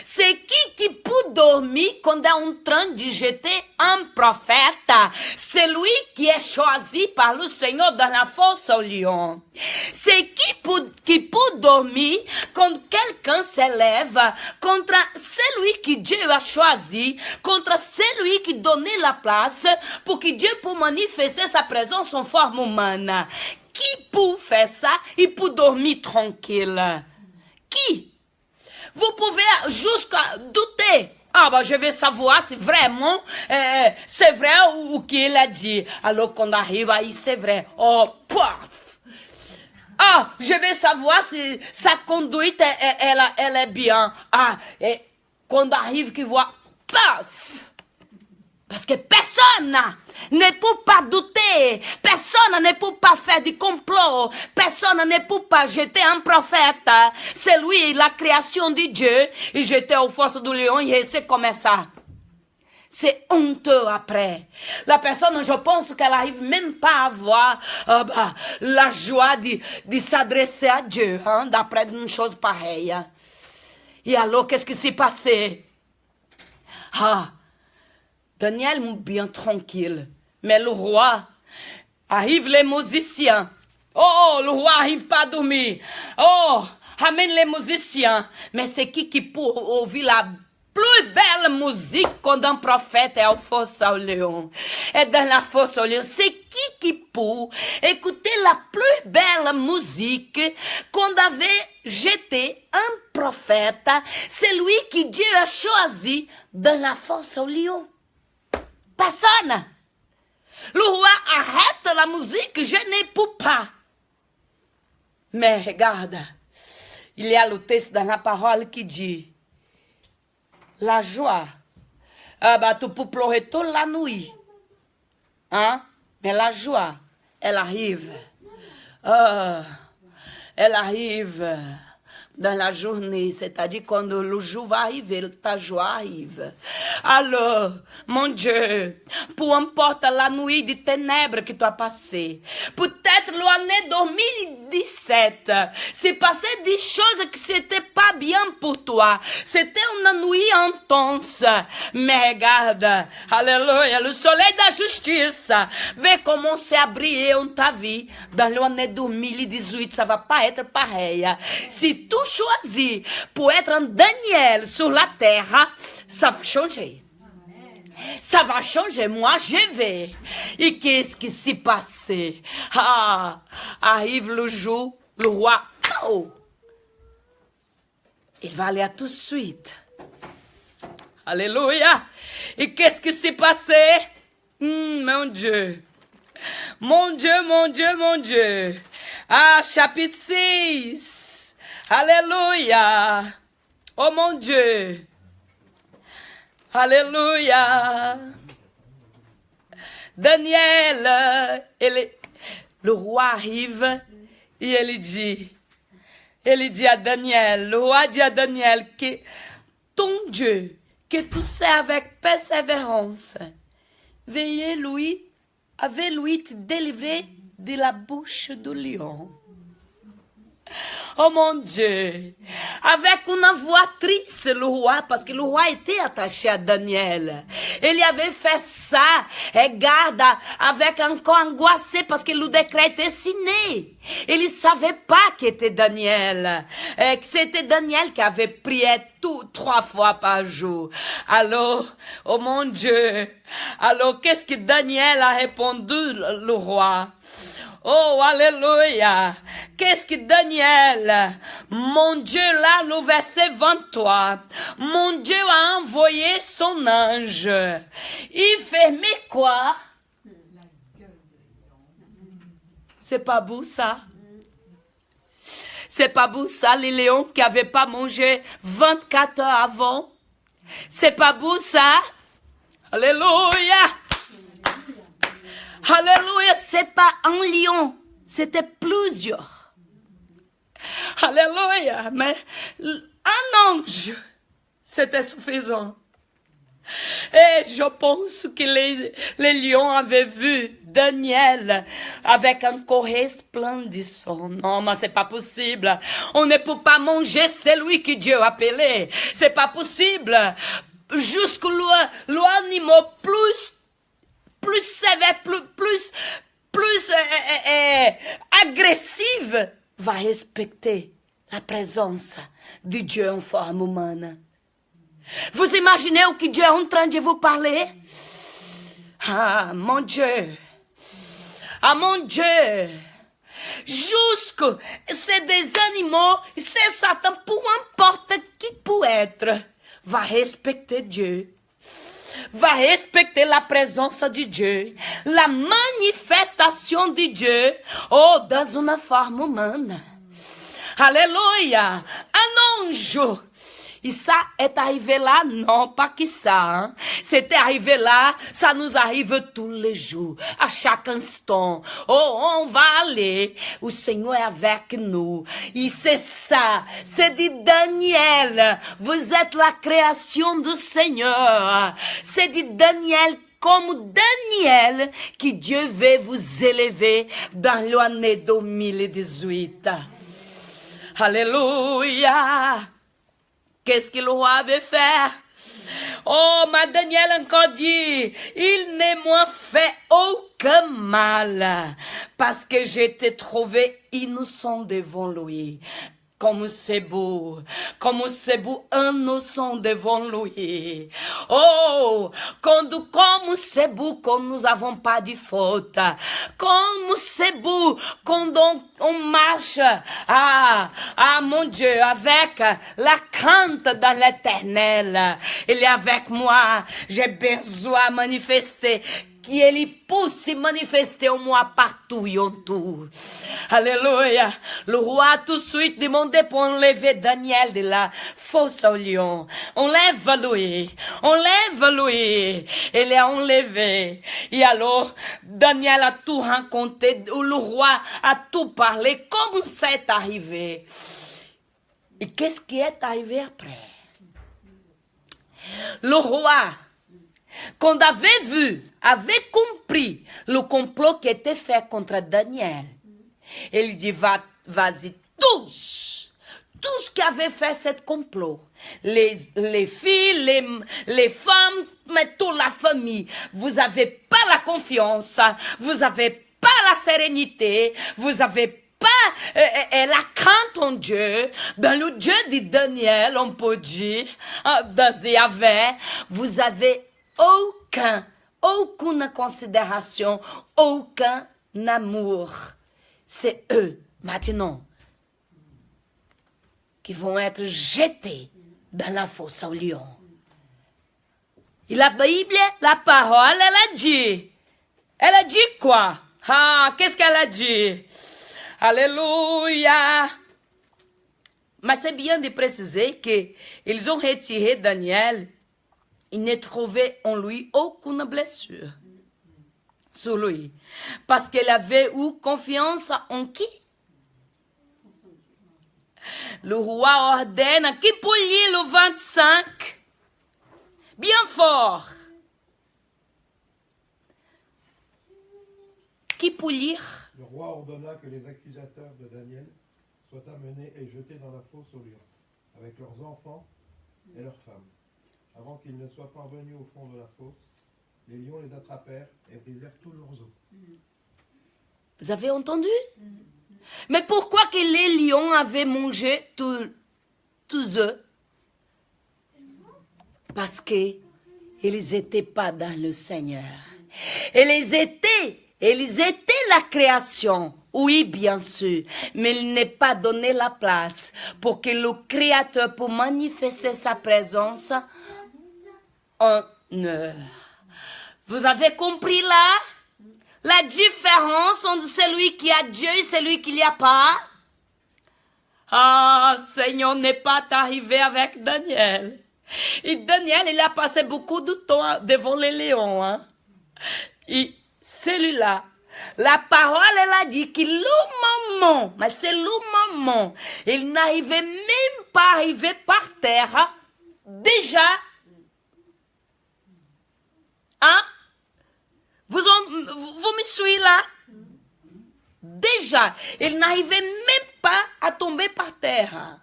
S1: C'est qui peut dormir quand on est en train de jeter un prophète? C'est lui qui est choisi par le Seigneur dans la fosse au lion. C'est qui peut dormir quand quelqu'un s'élève contre celui que Dieu a choisi, contre celui qui donnait la place pour que Dieu puisse manifester sa présence en forme humaine. Qui peut faire ça? Il peut dormir tranquille. Qui? Vous pouvez jusqu'à douter. Ah, bah, je vais savoir si vraiment c'est vrai ou qu'il a dit. Alors qu'on arrive à y, c'est vrai. Oh, paf! Ah, je vais savoir si sa conduite, elle est bien. Ah, et quand arrive qu'il voit, paf! Parce que personne ne peut pas douter, personne ne peut pas faire du complot, personne ne peut pas jeter un prophète. C'est lui, la création de Dieu, il jetait aux forces du lion et c'est comme ça. C'est honteux après. La personne, je pense qu'elle n'arrive même pas à avoir la joie de s'adresser à Dieu, hein, d'après une chose pareille. Et alors, qu'est-ce qui s'est passé? Ah, Daniel bien tranquille. Mais le roi, arrivent les musiciens. Oh, le roi arrive pas à dormir. Oh, amène les musiciens. Mais c'est qui peut ouvrir la plus belle musique quand un prophète est au fosse au lion? Et dans la fosse au lion, c'est qui peut écouter la plus belle musique qu'on avait jeté un prophète? C'est lui que Dieu a choisi dans la fosse au lion. Personne. Le roi arrête la musique, je ne peux pas. Mais regarde, il y a le texte dans la parole qui dit, la joie, tu peux pleurer toute la nuit, hein? Mais la joie, elle arrive. Elle arrive dans la journée, c'est-à-dire quand le jour va arriver, ta joie arrive. Alors, mon Dieu, peu importe la nuit de ténèbres que tu as passée, peut-être l'année 2017, c'est passé des choses qui n'étaient pas bien pour toi. C'était une nuit intense. Mais regarde, alléluia, le soleil de la justice va commencer à briller en ta vie. Dans l'année 2018, ça ne va pas être pareil. Si tu choisis pour être un Daniel sur la terre, ça va changer. Ça va changer, moi je vais. Et qu'est-ce qui s'est passé? Arrive le jour, le roi, il va aller à tout de suite. Alléluia. Et qu'est-ce qui s'est passé? Mon Dieu. Mon Dieu, mon Dieu, mon Dieu. Chapitre 6. Alléluia. Oh mon Dieu. Alléluia. Daniel, le roi arrive et il dit à Daniel, le roi dit à Daniel que ton Dieu, que tu sais avec persévérance, veillez lui, avait lui te délivrer de la bouche du lion. Oh mon Dieu, avec une voix triste le roi, parce que le roi était attaché à Daniel. Il avait fait ça, regarde, avec encore angoissé parce que le décret était signé. Il ne savait pas que c'était Daniel, que c'était Daniel qui avait prié 3 fois par jour. Alors, oh mon Dieu, alors qu'est-ce que Daniel a répondu le roi? Oh, alléluia. Qu'est-ce que Daniel, mon Dieu, là, le verset 23, mon Dieu a envoyé son ange. Il fermait quoi? C'est pas beau ça? C'est pas beau ça, les lions qui n'avaient pas mangé 24 heures avant? C'est pas beau ça? Alléluia. Alléluia, c'est pas un lion, c'était plusieurs. Alléluia, mais un ange, c'était suffisant. Et je pense que les lions avaient vu Daniel avec un corps resplendissant. Non, mais c'est pas possible. On ne peut pas manger celui que Dieu a appelé. C'est pas possible. Jusque l'animal plus sévère, plus agressive, va respecter la présence de Dieu en forme humaine. Vous imaginez où que Dieu est en train de vous parler? Ah, mon Dieu. Ah, mon Dieu. Jusque, c'est des animaux, c'est Satan, peu importe qui peut être, va respecter Dieu. Va respecter la présence de Dieu, la manifestation de Dieu, dans une forme humaine. Alléluia. Un ange. Et ça est arrivé là, non pas que ça. Hein? C'était arrivé là, ça nous arrive tous les jours, à chaque instant. On va aller, le Seigneur est avec nous. Et c'est ça, c'est dit Daniel, vous êtes la création du Seigneur. C'est dit Daniel, comme Daniel, que Dieu veut vous élever dans l'année 2018. Alléluia. Qu'est-ce que le roi avait fait? Oh, mais Daniel encore dit, il ne m'a fait aucun mal, parce que j'étais trouvé innocent devant lui. Comme c'est beau, innocent devant lui. Oh, comme c'est beau quand nous n'avons pas de faute. Comme c'est beau quand on marche, mon Dieu, avec la crainte dans l'éternel. Il est avec moi, j'ai besoin de manifester qu'il puisse se manifester en moi partout et en tout. Alléluia. Le roi a tout de suite demandé pour enlever Daniel de la fosse au lion. Enlève-le. Enlève-le. Il est enlevé. Et alors, Daniel a tout raconté. Le roi a tout parlé. Comment ça est arrivé? Et qu'est-ce qui est arrivé après? Le roi, quand avait compris le complot qui était fait contre Daniel, il dit, vas-y, tous qui avaient fait ce complot, les filles, les femmes, mais toute la famille, vous n'avez pas la confiance, vous n'avez pas la sérénité, vous n'avez pas la crainte en Dieu. Dans le Dieu de Daniel, on peut dire, dans Yahvé, vous avez aucune considération, aucun amour. C'est eux, maintenant, qui vont être jetés dans la fosse au lion. Et la Bible, la parole, elle a dit quoi? Qu'est-ce qu'elle a dit? Alléluia. Mais c'est bien de préciser qu'ils ont retiré Daniel. Ils ne trouvaient en lui aucune blessure sur lui. Parce qu'il avait eu confiance en qui? Le roi ordonne qui pour lire le 25. Bien fort. Qui pour lire?
S4: Le roi ordonna que les accusateurs de Daniel soient amenés et jetés dans la fosse aux lions, avec leurs enfants et leurs femmes. Avant qu'ils ne soient parvenus au fond de la fosse, les lions les attrapèrent et brisèrent tous leurs os.
S1: Vous avez entendu? Mais pourquoi que les lions avaient mangé tous eux? Parce qu'ils n'étaient pas dans le Seigneur. Ils étaient la création, oui, bien sûr, mais il n'est pas donné la place pour que le Créateur puisse manifester sa présence en eux. Vous avez compris là? La différence entre celui qui a Dieu et celui qui n'y a pas? Seigneur n'est pas arrivé avec Daniel. Et Daniel, il a passé beaucoup de temps devant les lions. Et celui-là, la parole, elle a dit que le moment, mais c'est le moment, il n'arrivait même pas à arriver par terre. Déjà, vous me suivez là? Déjà, il n'arrivait même pas à tomber par terre.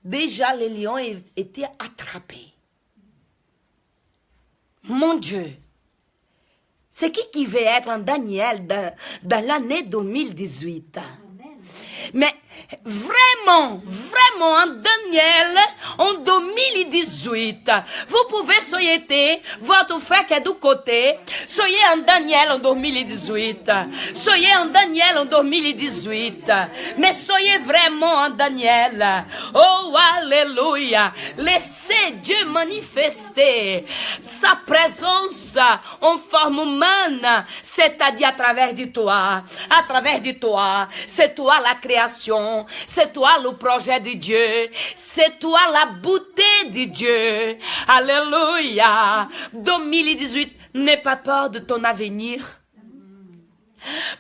S1: Déjà, les lions étaient attrapés. Mon Dieu, c'est qui veut être un Daniel dans l'année 2018? Mais vraiment, un Daniel en 2018. Vous pouvez souhaiter votre frère qui est du côté. Soyez un Daniel en 2018. Soyez un Daniel en 2018. Mais soyez vraiment un Daniel. Oh, alléluia. Laissez Dieu manifester sa présence en forme humaine, c'est-à-dire à travers de toi. À travers de toi. C'est toi la création. C'est toi le projet de Dieu. C'est toi la beauté de Dieu. Alléluia. 2018, n'aie pas peur de ton avenir.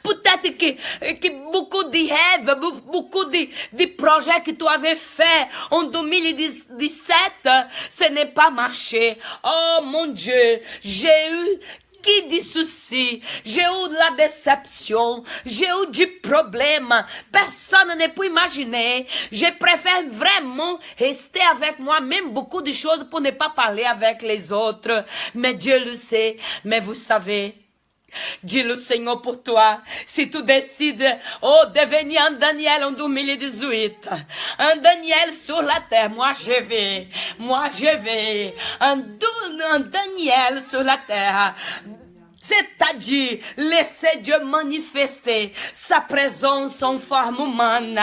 S1: Peut-être que beaucoup de rêves, beaucoup de projets que tu avais fait en 2017, ce n'est pas marché. Oh mon Dieu, j'ai eu des soucis, j'ai eu de la déception, j'ai eu du problème. Personne ne peut imaginer. Je préfère vraiment rester avec moi-même beaucoup de choses pour ne pas parler avec les autres. Mais Dieu le sait. Mais vous savez, dis le Seigneur pour toi. Si tu décides, devenir un Daniel en 2018, un Daniel sur la terre, moi je vais, un Daniel sur la terre. C'est-à-dire, laissez Dieu manifester sa présence en forme humaine.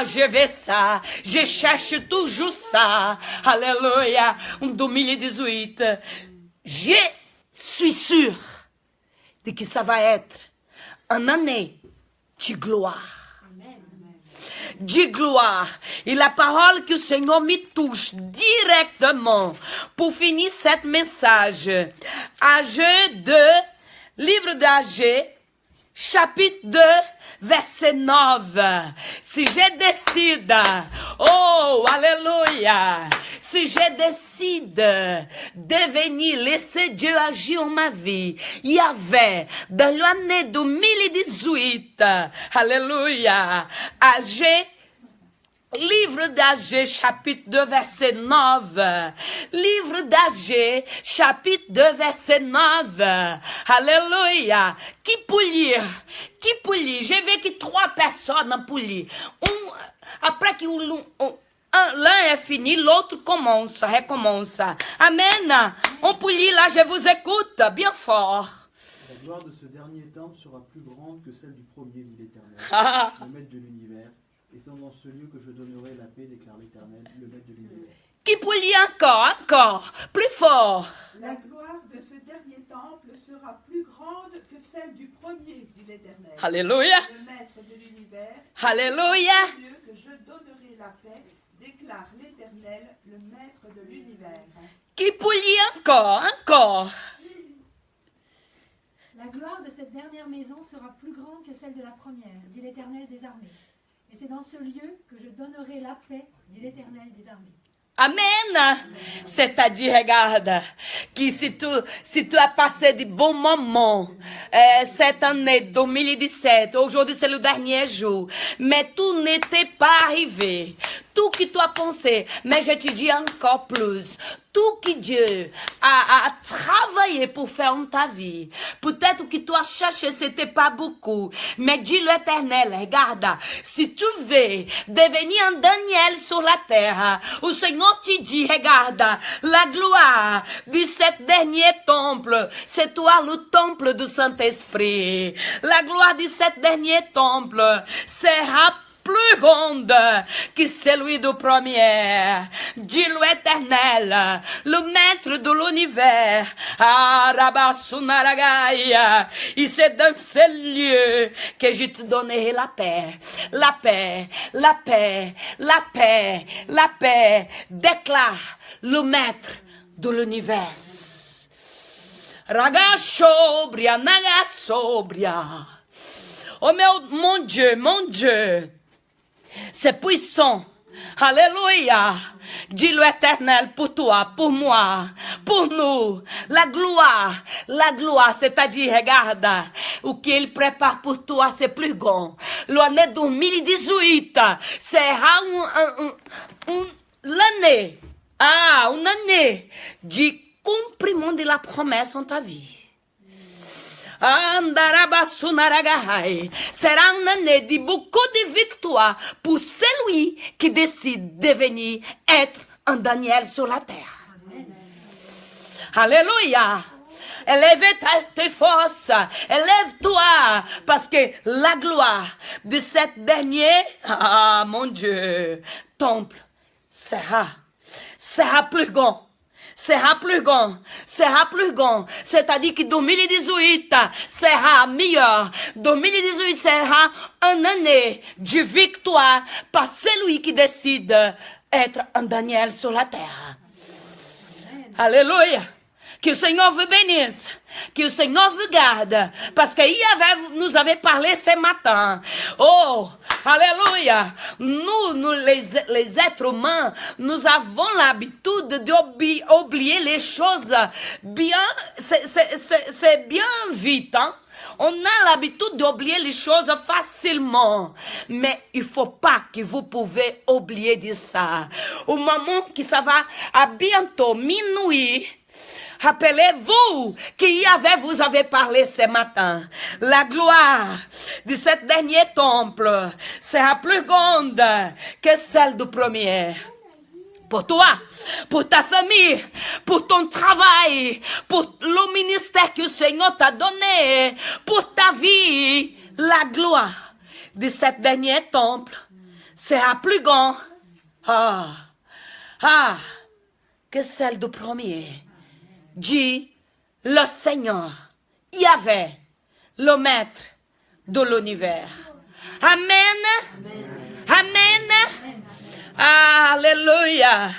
S1: Je veux ça. Je cherche toujours ça. Alléluia. En 2018, je suis sûr de que ça va être une année de gloire. De gloire. Et la parole que le Seigneur me touche directement pour finir cette message. Agé 2, livre d'Agé, chapitre 2, verset 9. Si je décide, oh, alléluia, si je décide de venir laisser Dieu agir en ma vie, il y avait dans l'année 2018, alléluia, Agé, livre d'Agé, chapitre 2, verset 9. Livre d'Agé, chapitre 2, verset 9. Alléluia. Qui peut lire? Qui peut lire? J'ai vu que 3 personnes pour lire. Après que l'un est fini, l'autre recommence. Amen. On peut lire là, je vous écoute bien fort.
S5: La gloire de ce dernier temple sera plus grande que celle du premier, dit l'Éternel, le maître de l'univers. Et c'est dans ce lieu que je donnerai la paix, déclare l'Éternel, le maître de l'univers.
S1: Qui peut lire encore, plus fort.
S3: La gloire de ce dernier temple sera plus grande que celle du premier, dit l'Éternel.
S1: Alléluia.
S3: Le maître de l'univers.
S1: Alléluia.
S3: C'est Dieu que je donnerai la paix, déclare l'Éternel, le maître de l'univers.
S1: Qui peut lire encore.
S2: La gloire de cette dernière maison sera plus grande que celle de la première, dit l'Éternel des armées. Et c'est dans ce lieu que je donnerai la paix, dit l'Éternel des armées.
S1: Amen. C'est-à-dire, regarde, que si tu as passé de bons moments cette année 2017, aujourd'hui c'est le dernier jour, mais tout n'était pas arrivé. Tout que tu as pensé, mais je te dis encore plus, tout que Dieu a travaillé pour faire en ta vie. Peut-être que tu as cherché, c'était pas beaucoup, mais dis l'Éternel, regarde, si tu veux devenir un Daniel sur la terre, le Seigneur te dit, regarde, la gloire de cet dernier temple, c'est toi le temple du Saint-Esprit. La gloire de cet dernier temple sera plus grande que celui du premier. Dis l'Éternel, le maître de l'univers. Et c'est dans ce lieu que je te donnerai la paix. La paix, la paix, la paix, la paix. Déclare le maître de l'univers. Raga sobria, naga sobria. Oh mon Dieu, mon Dieu. C'est puissant. Alléluia. Dis l'Éternel pour toi, pour moi, pour nous. La gloire, c'est-à-dire, regarde, ce qu'il prépare pour toi, c'est plus grand. L'année 2018 sera l'année, une année du accomplissement de la promesse en ta vie. Sera une année de beaucoup de victoires pour celui qui décide de venir être un Daniel sur la terre. Alléluia. Élève tes forces, élève-toi, parce que la gloire de cette dernière, mon Dieu, temple sera plus grand. Sera plus grand, c'est-à-dire que 2018 sera meilleur. 2018 sera une année de victoire par celui qui décide d'être un Daniel sur la terre. Amen. Alléluia. Que le Seigneur vous bénisse, que le Seigneur vous garde, parce qu'il nous avait parlé ce matin. Oh, alléluia. Nous les êtres humains, nous avons l'habitude d'oublier les choses bien, c'est bien vite, hein. On a l'habitude d'oublier les choses facilement. Mais il ne faut pas que vous pouvez oublier de ça. Au moment que ça va à bientôt minuit, rappelez-vous qui vous avez parlé ce matin. La gloire de ce dernier temple sera plus grande que celle du premier. Pour toi, pour ta famille, pour ton travail, pour le ministère que le Seigneur t'a donné, pour ta vie, la gloire de ce dernier temple sera plus grande que celle du premier. Dit le Seigneur, Yahvé, le maître de l'univers. Amen. Amen. Alléluia.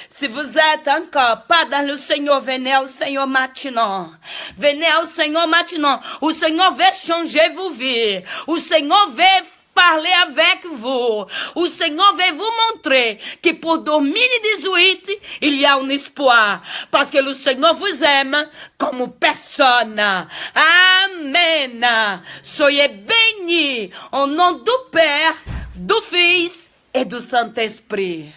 S1: Si vous êtes encore pas dans le Seigneur, venez au Seigneur maintenant. Venez au Seigneur maintenant. Le Seigneur veut changer vos vies. Le Seigneur veut parler avec vous. Le Seigneur veut vous montrer que pour 2018, il y a un espoir. Parce que le Seigneur vous aime comme personne. Amen. Soyez bénis au nom du Père, du Fils et du Saint-Esprit.